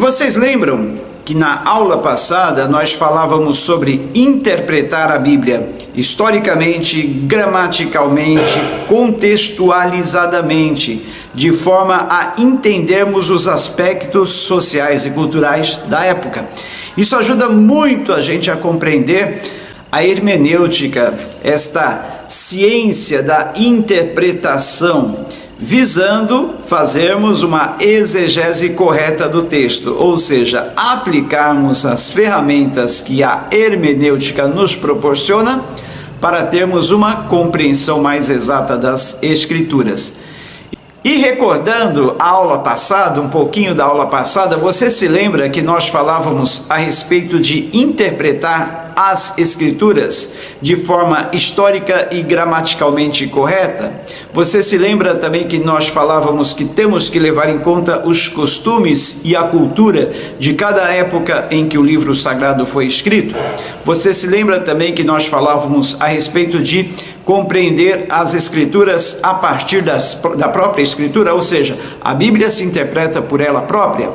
Vocês lembram que na aula passada nós falávamos sobre interpretar a Bíblia historicamente, gramaticalmente, contextualizadamente, de forma a entendermos os aspectos sociais e culturais da época. Isso ajuda muito a gente a compreender a hermenêutica, esta ciência da interpretação, visando fazermos uma exegese correta do texto, ou seja, aplicarmos as ferramentas que a hermenêutica nos proporciona para termos uma compreensão mais exata das Escrituras. E recordando a aula passada, um pouquinho da aula passada, você se lembra que nós falávamos a respeito de interpretar as Escrituras de forma histórica e gramaticalmente correta? Você se lembra também que nós falávamos que temos que levar em conta os costumes e a cultura de cada época em que o livro sagrado foi escrito? Você se lembra também que nós falávamos a respeito de compreender as Escrituras a partir da própria Escritura, ou seja, a Bíblia se interpreta por ela própria?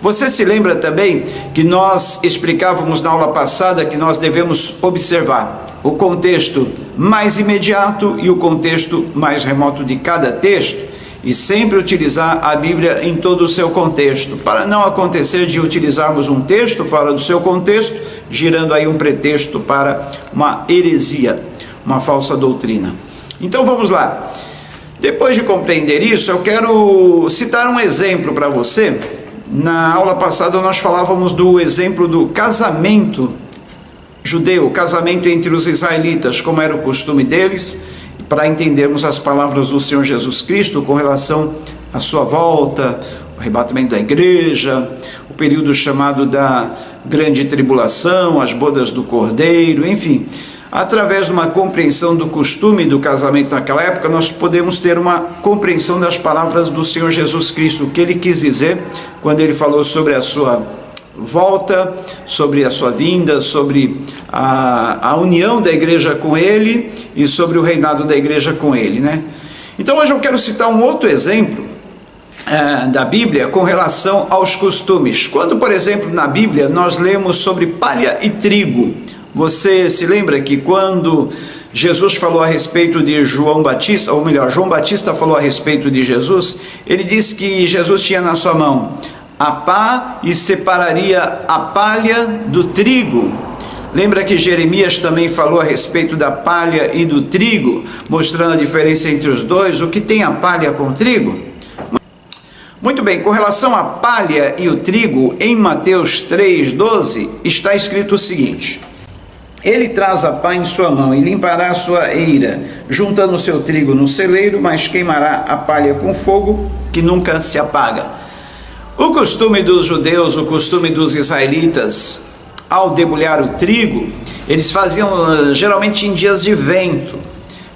Você se lembra também que nós explicávamos na aula passada que nós devemos observar o contexto mais imediato e o contexto mais remoto de cada texto e sempre utilizar a Bíblia em todo o seu contexto, para não acontecer de utilizarmos um texto fora do seu contexto, girando aí um pretexto para uma heresia, uma falsa doutrina. Então vamos lá. Depois de compreender isso, eu quero citar um exemplo para você. Na aula passada nós falávamos do exemplo do casamento judeu, casamento entre os israelitas, como era o costume deles, para entendermos as palavras do Senhor Jesus Cristo com relação à sua volta, o arrebatamento da igreja, o período chamado da grande tribulação, as bodas do Cordeiro, enfim. Através de uma compreensão do costume do casamento naquela época, nós podemos ter uma compreensão das palavras do Senhor Jesus Cristo, o que ele quis dizer quando ele falou sobre a sua volta, sobre a sua vinda, sobre a união da igreja com ele e sobre o reinado da igreja com ele, né? Então hoje eu quero citar um outro exemplo da Bíblia com relação aos costumes. Quando, por exemplo, na Bíblia nós lemos sobre palha e trigo, você se lembra que quando Jesus falou a respeito de João Batista, ou melhor, João Batista falou a respeito de Jesus, ele disse que Jesus tinha na sua mão a pá e separaria a palha do trigo. Lembra que Jeremias também falou a respeito da palha e do trigo, mostrando a diferença entre os dois, o que tem a palha com o trigo? Muito bem, com relação à palha e o trigo, em Mateus 3,12, está escrito o seguinte: ele traz a pá em sua mão e limpará a sua eira, juntando o seu trigo no celeiro, mas queimará a palha com fogo, que nunca se apaga. O costume dos judeus, o costume dos israelitas, ao debulhar o trigo, eles faziam geralmente em dias de vento.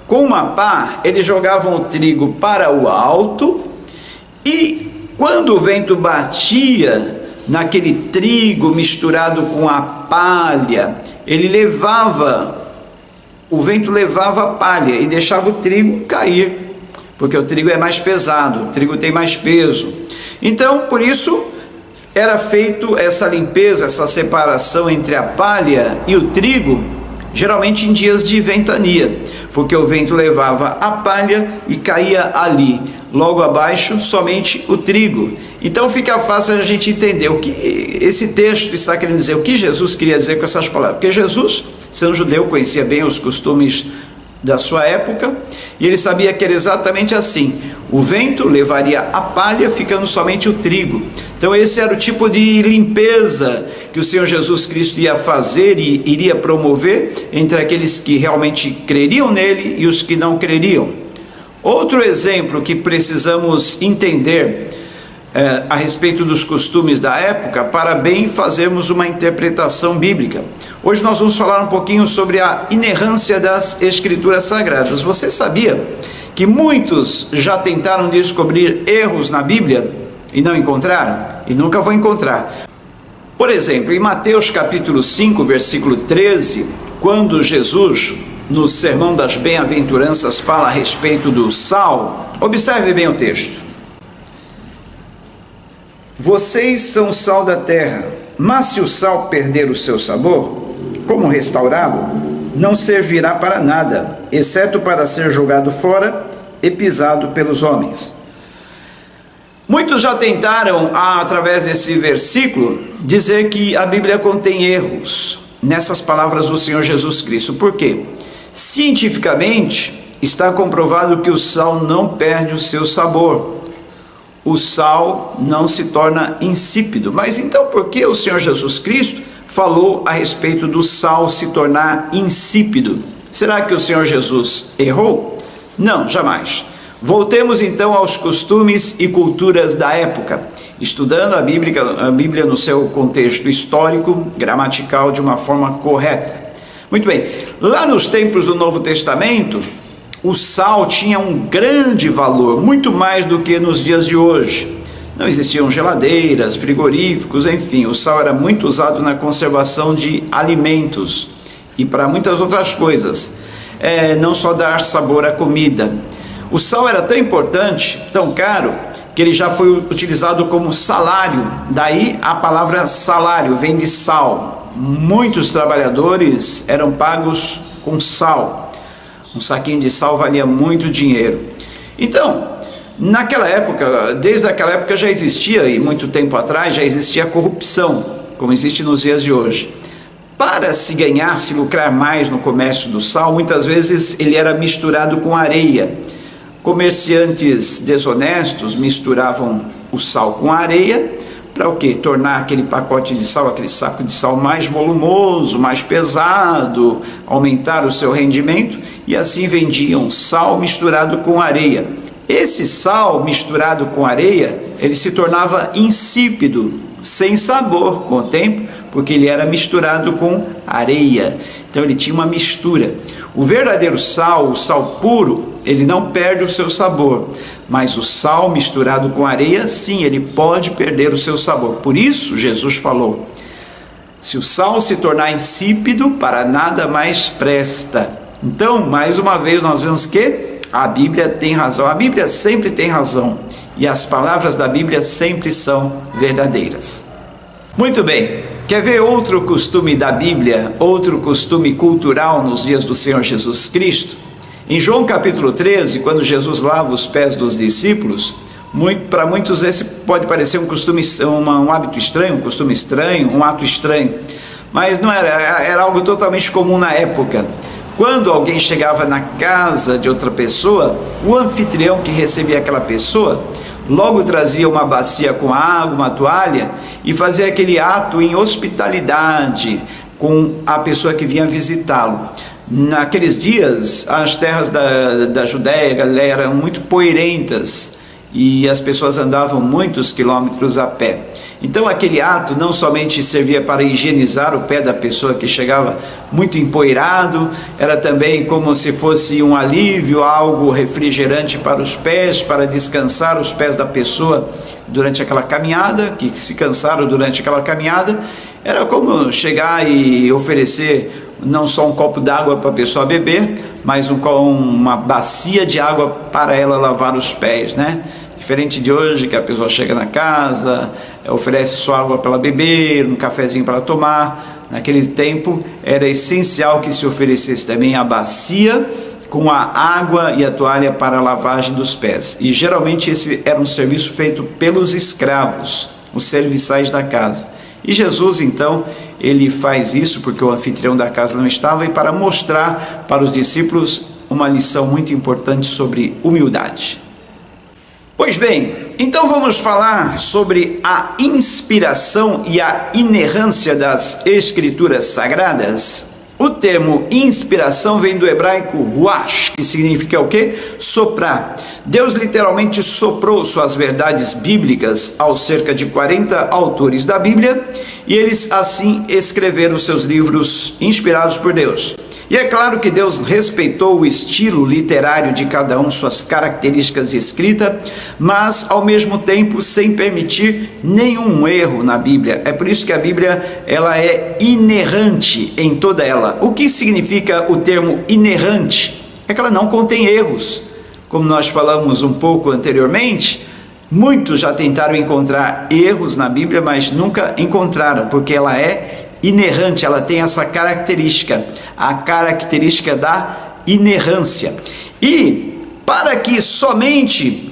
Com uma pá, eles jogavam o trigo para o alto e quando o vento batia naquele trigo misturado com a palha, o vento levava a palha e deixava o trigo cair, porque o trigo é mais pesado, o trigo tem mais peso. Então, por isso, era feito essa limpeza, essa separação entre a palha e o trigo, geralmente em dias de ventania, porque o vento levava a palha e caía ali, logo abaixo, somente o trigo. Então fica fácil a gente entender o que esse texto está querendo dizer, o que Jesus queria dizer com essas palavras. Porque Jesus, sendo judeu, conhecia bem os costumes da sua época, e ele sabia que era exatamente assim: o vento levaria a palha, ficando somente o trigo. Então esse era o tipo de limpeza que o Senhor Jesus Cristo ia fazer e iria promover entre aqueles que realmente creriam nele e os que não creriam. Outro exemplo que precisamos entender a respeito dos costumes da época, para bem fazermos uma interpretação bíblica. Hoje nós vamos falar um pouquinho sobre a inerrância das Escrituras Sagradas. Você sabia que muitos já tentaram descobrir erros na Bíblia e não encontraram? E nunca vão encontrar. Por exemplo, em Mateus capítulo 5, versículo 13, quando Jesus, no Sermão das Bem-aventuranças, fala a respeito do sal, observe bem o texto. Vocês são o sal da terra, mas se o sal perder o seu sabor, como restaurá-lo? Não servirá para nada, exceto para ser jogado fora e pisado pelos homens. Muitos já tentaram, através desse versículo, dizer que a Bíblia contém erros nessas palavras do Senhor Jesus Cristo. Por quê? Cientificamente, está comprovado que o sal não perde o seu sabor. O sal não se torna insípido. Mas então por que o Senhor Jesus Cristo falou a respeito do sal se tornar insípido? Será que o Senhor Jesus errou? Não, jamais. Voltemos então aos costumes e culturas da época, estudando a Bíblia no seu contexto histórico, gramatical, de uma forma correta. Muito bem, lá nos tempos do Novo Testamento, o sal tinha um grande valor, muito mais do que nos dias de hoje. Não existiam geladeiras, frigoríficos, enfim, o sal era muito usado na conservação de alimentos e para muitas outras coisas, não só dar sabor à comida. O sal era tão importante, tão caro, que ele já foi utilizado como salário. Daí a palavra salário vem de sal. Muitos trabalhadores eram pagos com sal. Um saquinho de sal valia muito dinheiro. Então, naquela época, desde aquela época já existia, e muito tempo atrás, já existia corrupção, como existe nos dias de hoje. Para se ganhar, se lucrar mais no comércio do sal, muitas vezes ele era misturado com areia. Comerciantes desonestos misturavam o sal com areia para o quê? Tornar aquele pacote de sal, aquele saco de sal mais volumoso, mais pesado, aumentar o seu rendimento, e assim vendiam sal misturado com areia. Esse sal misturado com areia, ele se tornava insípido, sem sabor com o tempo, porque ele era misturado com areia. Então ele tinha uma mistura. O verdadeiro sal, o sal puro, ele não perde o seu sabor, mas o sal misturado com areia, sim, ele pode perder o seu sabor. Por isso Jesus falou: se o sal se tornar insípido, para nada mais presta. Então, mais uma vez, nós vemos que a Bíblia tem razão. A Bíblia sempre tem razão, e as palavras da Bíblia sempre são verdadeiras. Muito bem, quer ver outro costume da Bíblia, outro costume cultural nos dias do Senhor Jesus Cristo? Em João capítulo 13, quando Jesus lava os pés dos discípulos, para muitos esse pode parecer um costume, um hábito estranho, um costume estranho, um ato estranho, mas não era algo totalmente comum na época. Quando alguém chegava na casa de outra pessoa, o anfitrião que recebia aquela pessoa logo trazia uma bacia com água, uma toalha, e fazia aquele ato em hospitalidade com a pessoa que vinha visitá-lo. Naqueles dias, as terras da Judéia, Galileia, eram muito poeirentas e as pessoas andavam muitos quilômetros a pé. Então aquele ato não somente servia para higienizar o pé da pessoa que chegava muito empoeirado, era também como se fosse um alívio, algo refrigerante para os pés, para descansar os pés da pessoa durante aquela caminhada, que se cansaram durante aquela caminhada. Era como chegar e oferecer não só um copo d'água para a pessoa beber, mas uma bacia de água para ela lavar os pés, né? Diferente de hoje, que a pessoa chega na casa, oferece só água para ela beber, um cafezinho para ela tomar. Naquele tempo era essencial que se oferecesse também a bacia com a água e a toalha para a lavagem dos pés. E geralmente esse era um serviço feito pelos escravos, os serviçais da casa. E Jesus então, ele faz isso porque o anfitrião da casa não estava, e para mostrar para os discípulos uma lição muito importante sobre humildade. Pois bem, então vamos falar sobre a inspiração e a inerrância das Escrituras Sagradas. O termo inspiração vem do hebraico ruach, que significa o quê? Soprar. Deus literalmente soprou suas verdades bíblicas aos cerca de 40 autores da Bíblia, e eles assim escreveram seus livros inspirados por Deus. E é claro que Deus respeitou o estilo literário de cada um, suas características de escrita, mas ao mesmo tempo sem permitir nenhum erro na Bíblia. É por isso que a Bíblia ela é inerrante em toda ela. O que significa o termo inerrante? É que ela não contém erros. Como nós falamos um pouco anteriormente, Muitos já tentaram encontrar erros na Bíblia, mas nunca encontraram, porque ela é inerrante, ela tem essa característica, a característica da inerrância. E para que somente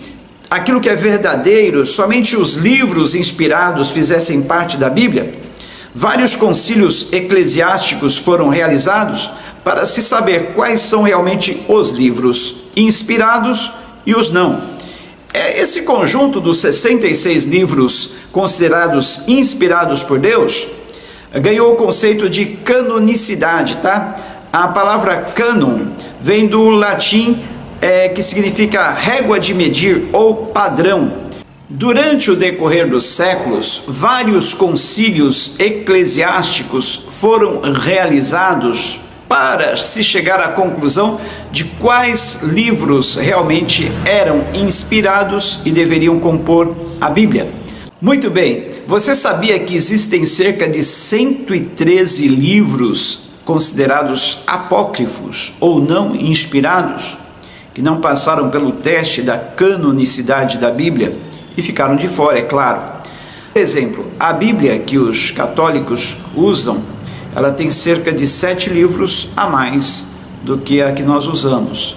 aquilo que é verdadeiro, somente os livros inspirados fizessem parte da Bíblia, vários concílios eclesiásticos foram realizados para se saber quais são realmente os livros inspirados e os não. Esse conjunto dos 66 livros considerados inspirados por Deus ganhou o conceito de canonicidade, tá? A palavra cânon vem do latim, que significa régua de medir ou padrão. Durante o decorrer dos séculos, vários concílios eclesiásticos foram realizados para se chegar à conclusão de quais livros realmente eram inspirados e deveriam compor a Bíblia. Muito bem, você sabia que existem cerca de 113 livros considerados apócrifos ou não inspirados, que não passaram pelo teste da canonicidade da Bíblia e ficaram de fora, é claro. Por exemplo, a Bíblia que os católicos usam, ela tem cerca de 7 livros a mais do que a que nós usamos.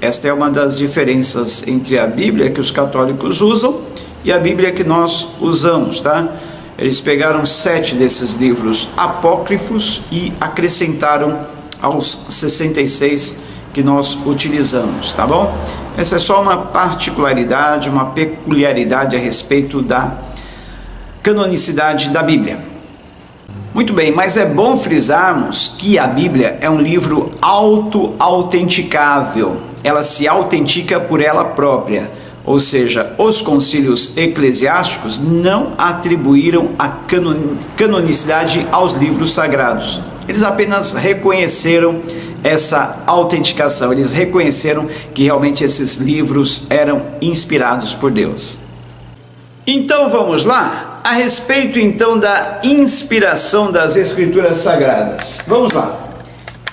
Esta é uma das diferenças entre a Bíblia que os católicos usam e a Bíblia que nós usamos, tá? Eles pegaram 7 desses livros apócrifos e acrescentaram aos 66 que nós utilizamos, tá bom? Essa é só uma particularidade, uma peculiaridade a respeito da canonicidade da Bíblia. Muito bem, mas é bom frisarmos que a Bíblia é um livro auto-autenticável. Ela se autentica por ela própria. Ou seja, os concílios eclesiásticos não atribuíram a canonicidade aos livros sagrados. Eles apenas reconheceram essa autenticação. Eles reconheceram que realmente esses livros eram inspirados por Deus. Então vamos lá? A respeito então da inspiração das Escrituras Sagradas. Vamos lá.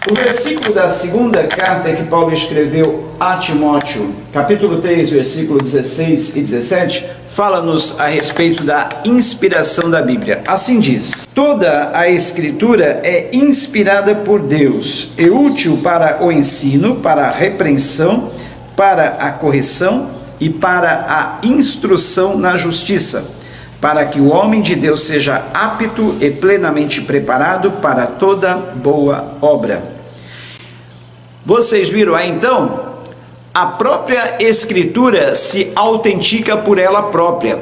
O versículo da segunda carta que Paulo escreveu a Timóteo, capítulo 3, versículo 16 e 17, fala-nos a respeito da inspiração da Bíblia. Assim diz: toda a Escritura é inspirada por Deus e útil para o ensino, para a repreensão, para a correção e para a instrução na justiça, para que o homem de Deus seja apto e plenamente preparado para toda boa obra. Vocês viram aí então? A própria Escritura se autentica por ela própria.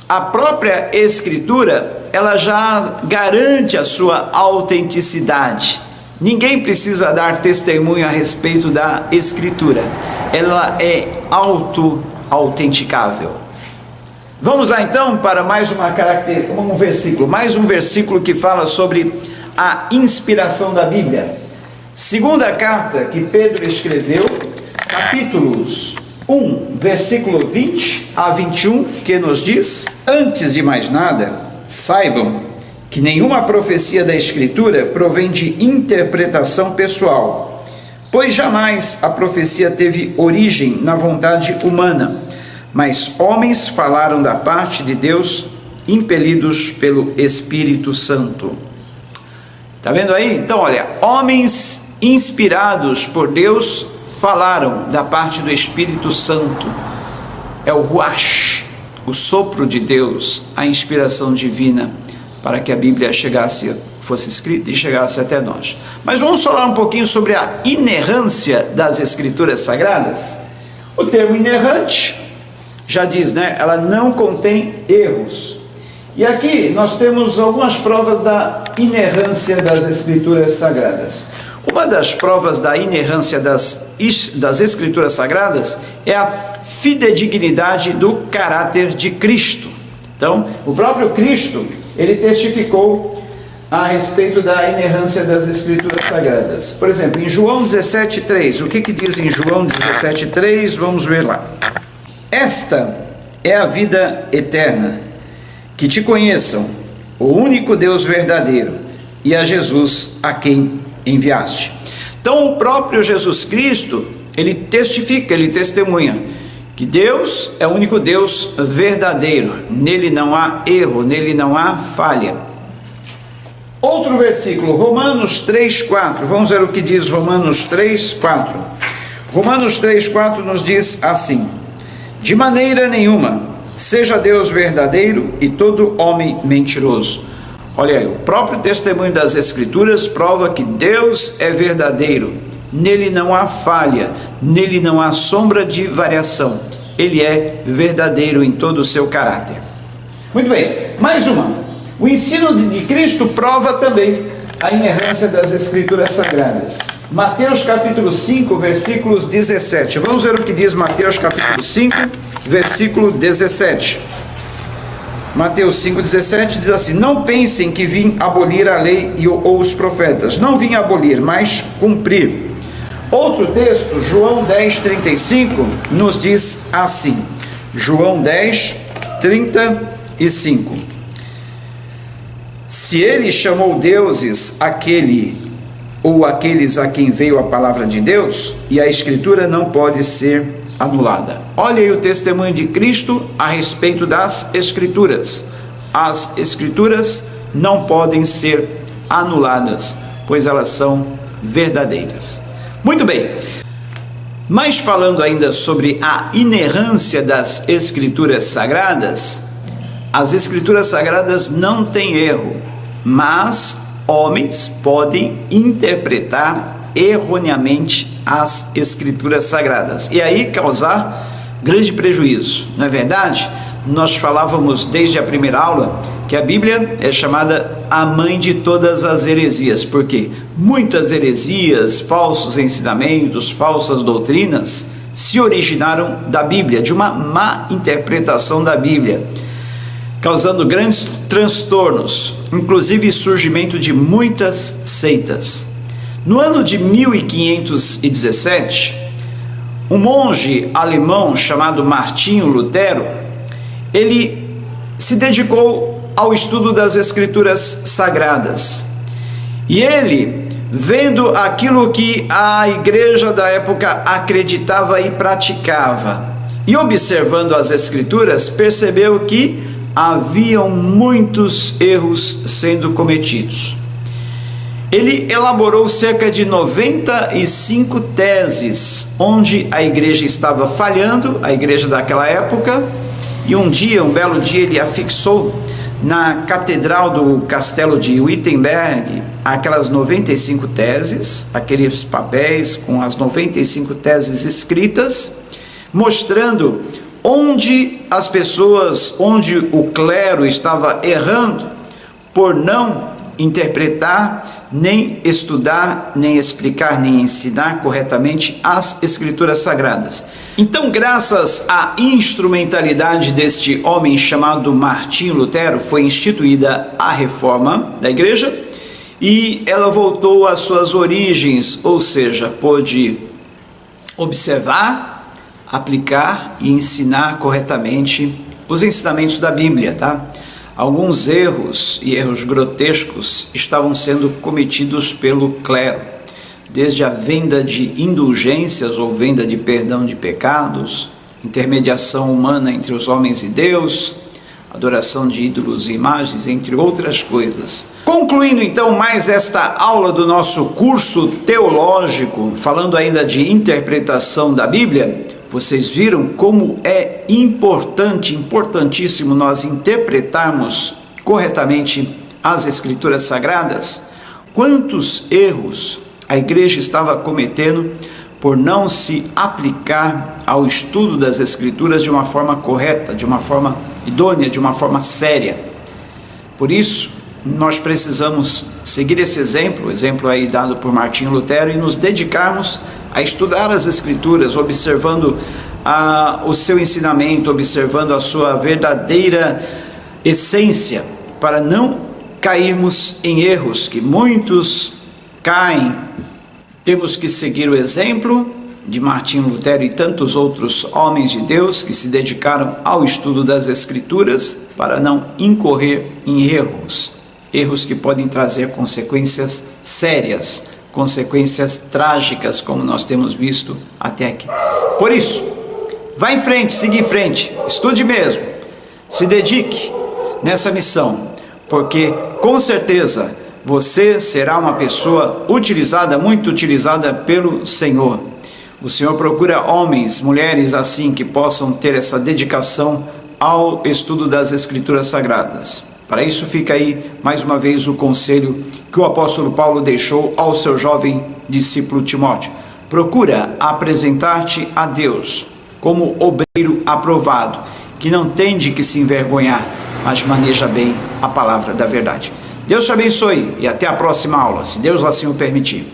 A própria Escritura, ela já garante a sua autenticidade. Ninguém precisa dar testemunho a respeito da Escritura. Ela é auto-autenticável. Vamos lá então para mais um versículo que fala sobre a inspiração da Bíblia. Segunda carta que Pedro escreveu, capítulos 1, versículo 20 a 21, que nos diz: antes de mais nada, saibam que nenhuma profecia da Escritura provém de interpretação pessoal, pois jamais a profecia teve origem na vontade humana, mas homens falaram da parte de Deus, impelidos pelo Espírito Santo. Está vendo aí? Então, olha, homens inspirados por Deus falaram da parte do Espírito Santo. É o Ruach, o sopro de Deus, a inspiração divina para que a Bíblia fosse escrita e chegasse até nós. Mas vamos falar um pouquinho sobre a inerrância das Escrituras Sagradas. O termo inerrante já diz, né? Ela não contém erros. E aqui nós temos algumas provas da inerrância das Escrituras Sagradas. Uma das provas da inerrância das Escrituras Sagradas é a fidedignidade do caráter de Cristo. Então, o próprio Cristo, ele testificou a respeito da inerrância das Escrituras Sagradas. Por exemplo, em João 17,3, o que diz em João 17,3? Vamos ver lá. Esta é a vida eterna, que te conheçam, o único Deus verdadeiro, e a Jesus a quem enviaste. Então o próprio Jesus Cristo, ele testifica, ele testemunha que Deus é o único Deus verdadeiro, nele não há erro, nele não há falha. Outro versículo, Romanos 3,4, vamos ver o que diz Romanos 3,4. Romanos 3,4 nos diz assim: de maneira nenhuma, seja Deus verdadeiro e todo homem mentiroso. Olha aí, o próprio testemunho das Escrituras prova que Deus é verdadeiro, nele não há falha, nele não há sombra de variação, ele é verdadeiro em todo o seu caráter. Muito bem, mais uma. O ensino de Cristo prova também a inerrância das Escrituras Sagradas. Mateus capítulo 5, versículos 17. Vamos ver o que diz Mateus capítulo 5, versículo 17. Mateus 5,17 diz assim: não pensem que vim abolir a lei ou os profetas. Não vim abolir, mas cumprir. Outro texto, João 10,35, nos diz assim. João 10:35. Se ele chamou deuses aquele ou aqueles a quem veio a palavra de Deus, e a Escritura não pode ser anulada. Olha aí o testemunho de Cristo a respeito das Escrituras. As Escrituras não podem ser anuladas, pois elas são verdadeiras. Muito bem, mas falando ainda sobre a inerrância das Escrituras Sagradas, as Escrituras Sagradas não têm erro, mas homens podem interpretar erroneamente as Escrituras Sagradas e aí causar grande prejuízo, não é verdade? Nós falávamos desde a primeira aula que a Bíblia é chamada a mãe de todas as heresias, porque muitas heresias, falsos ensinamentos, falsas doutrinas se originaram da Bíblia, de uma má interpretação da Bíblia, causando grandes transtornos, inclusive surgimento de muitas seitas. No ano de 1517, um monge alemão chamado Martinho Lutero, ele se dedicou ao estudo das Escrituras Sagradas. E ele, vendo aquilo que a igreja da época acreditava e praticava, e observando as Escrituras, percebeu que haviam muitos erros sendo cometidos. Ele elaborou cerca de 95 teses, onde a igreja estava falhando, a igreja daquela época, e um belo dia, ele afixou na catedral do castelo de Wittenberg aquelas 95 teses, aqueles papéis com as 95 teses escritas, mostrando onde as pessoas, onde o clero estava errando por não interpretar, nem estudar, nem explicar, nem ensinar corretamente as Escrituras Sagradas. Então, graças à instrumentalidade deste homem chamado Martinho Lutero, foi instituída a reforma da igreja e ela voltou às suas origens, ou seja, pôde observar, aplicar e ensinar corretamente os ensinamentos da Bíblia, tá? Alguns erros e erros grotescos estavam sendo cometidos pelo clero, desde a venda de indulgências ou venda de perdão de pecados, intermediação humana entre os homens e Deus, adoração de ídolos e imagens, entre outras coisas. Concluindo então mais esta aula do nosso curso teológico, falando ainda de interpretação da Bíblia, vocês viram como é importantíssimo nós interpretarmos corretamente as Escrituras Sagradas? Quantos erros a igreja estava cometendo por não se aplicar ao estudo das Escrituras de uma forma correta, de uma forma idônea, de uma forma séria. Por isso, nós precisamos seguir esse exemplo, o exemplo aí dado por Martinho Lutero, e nos dedicarmos a estudar as Escrituras, observando o seu ensinamento, observando a sua verdadeira essência, para não cairmos em erros que muitos caem. Temos que seguir o exemplo de Martinho Lutero e tantos outros homens de Deus que se dedicaram ao estudo das Escrituras para não incorrer em erros que podem trazer consequências sérias, consequências trágicas, como nós temos visto até aqui. Por isso, Vá em frente, siga em frente, estude mesmo, se dedique nessa missão, porque com certeza você será uma pessoa utilizada, muito utilizada pelo Senhor. O Senhor procura homens, mulheres assim, que possam ter essa dedicação ao estudo das Escrituras Sagradas. Para isso fica aí, mais uma vez, o conselho que o apóstolo Paulo deixou ao seu jovem discípulo Timóteo. Procura apresentar-te a Deus como obreiro aprovado, que não tem de que se envergonhar, mas maneja bem a palavra da verdade. Deus te abençoe e até a próxima aula, se Deus assim o permitir.